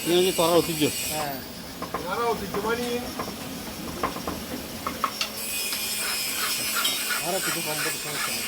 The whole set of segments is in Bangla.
তোরা ঐতিহ্য। হ্যাঁ ঐতিহ্য মানে আর কিছু কম করে সমস্যা নেই।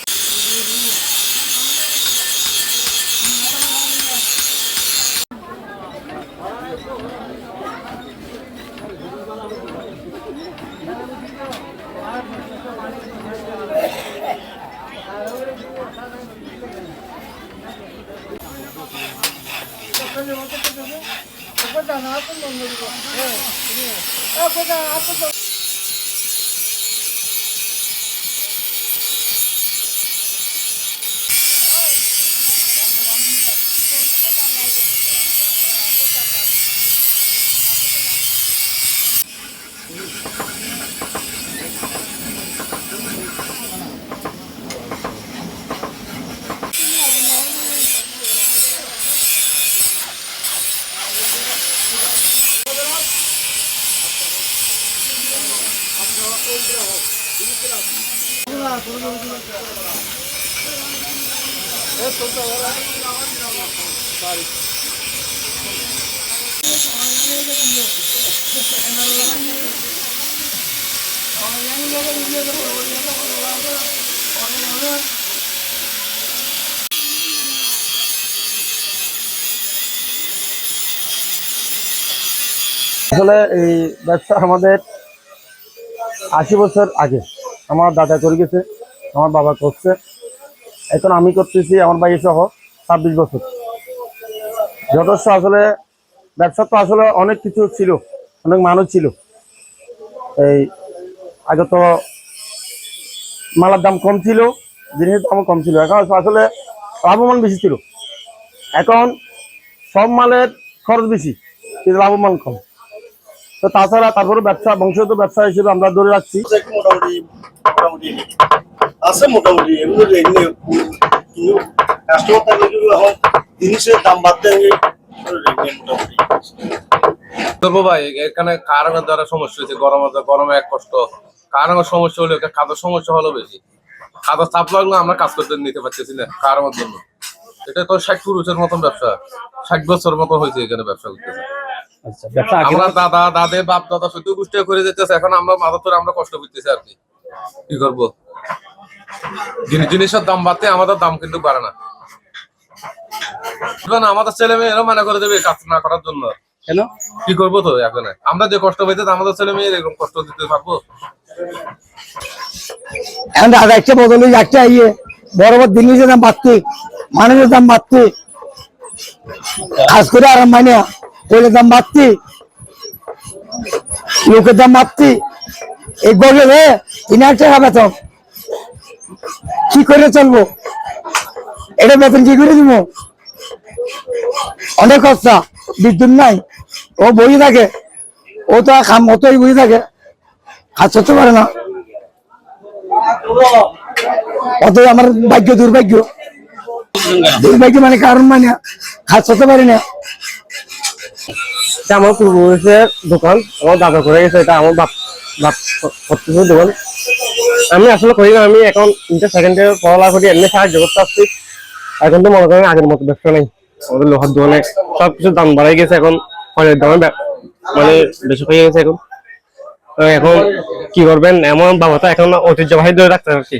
আসলে এই ব্যবসা আমাদের 80 বছর আগে আমার দাদা করে গেছে, আমার বাবা করছে, এখন আমি করতেছি, আমার ভাই সহ 26 বছর। যথেষ্ট আসলে ব্যবসা তো আসলে অনেক কিছু ছিল, অনেক মানুষ ছিল। এই আগে তো মালার দাম কম ছিল, জিনিসের দাম কম ছিল, এখন আসলে লাভবান বেশি ছিল। এখন সব মালের খরচ বেশি কিন্তু লাভবান কম। তো তাছাড়া তারপরে ব্যবসা বংশগত ব্যবসা হিসেবে আমরা ধরে রাখছি। মোটামুটি আছে, মোটামুটি জিনিসের দাম বাড়তে ধরবো ভাই, এখানে কারণের দ্বারা সমস্যা হয়েছে। গরমে এক কষ্ট, কারণের সমস্যা হলে খাদ্য সমস্যা হলো বেশি। খাদ্য চাপ লাগলে আমরা কাজ করতে নিতে পারতেছি না কারণের জন্য। এটা তো 60 পুরুষের মতন ব্যবসা, 60 বছর মতো হয়েছে এখানে ব্যবসা করতেছে। আমরা দাদা দাদে বাপ দাদা শুধু গোষ্ঠী করে যেতেছে, এখন আমরা মাথা ধরে আমরা কষ্ট করতেছি আর কি করবো। জিনিসের দাম বাড়তে আমাদের দাম কিন্তু বাড়ে না। আমাদের ছেলে মেয়েরা মনে করে দেবে কাজ না করার জন্য, কেন কি করবো? তো এখন আমরা যে কষ্ট পাইতে আমাদের ছেলে মেয়ে এরকম কষ্ট দিতে পারবো? এখন দাদা একটা বদলে একটা ইয়ে বরাবর জিনিসের দাম বাড়তে, মানুষের দাম বাড়তে, কাজ করে আরাম মানে ওইলের দাম বাড়তে, লোকের দাম বাড়তে। এক বছর 3,000 টাকা বেতন, কি করে চলবো? এটা বেতন কি করে দিব? অনেক খরচা, বিদ্যুৎ নাই, ও বই থাকে, ও তো খাম মতোই বই থাকে, কাজ করতে পারে না। অত আমার ভাগ্য দুর্ভাগ্য, দুর্ভাগ্য মানে কারণ মানে কাজ করতে পারি না। আমার পূর্বপুরুষের দোকান, আমার দাদা করে গেছে, এটা আমার বাপ করতেছে দোকান। আমি আসলে করি না, আমি এখন ইন্টার সেকেন্ড ইয়ার পড়ালেখা করি, এমনি সাহায্য করতে আসছি। এখন তো মনে করেন আগের মতো ব্যবসা নেই, আমাদের লোহার দোকানে সবকিছু দাম বাড়াই গেছে, এখন ফলের দামে মানে বেশি হয়ে গেছে। এখন কি করবেন, এমন বাবা তো এখন ঐতিহ্যবাহী ধরে রাখতে পারছি।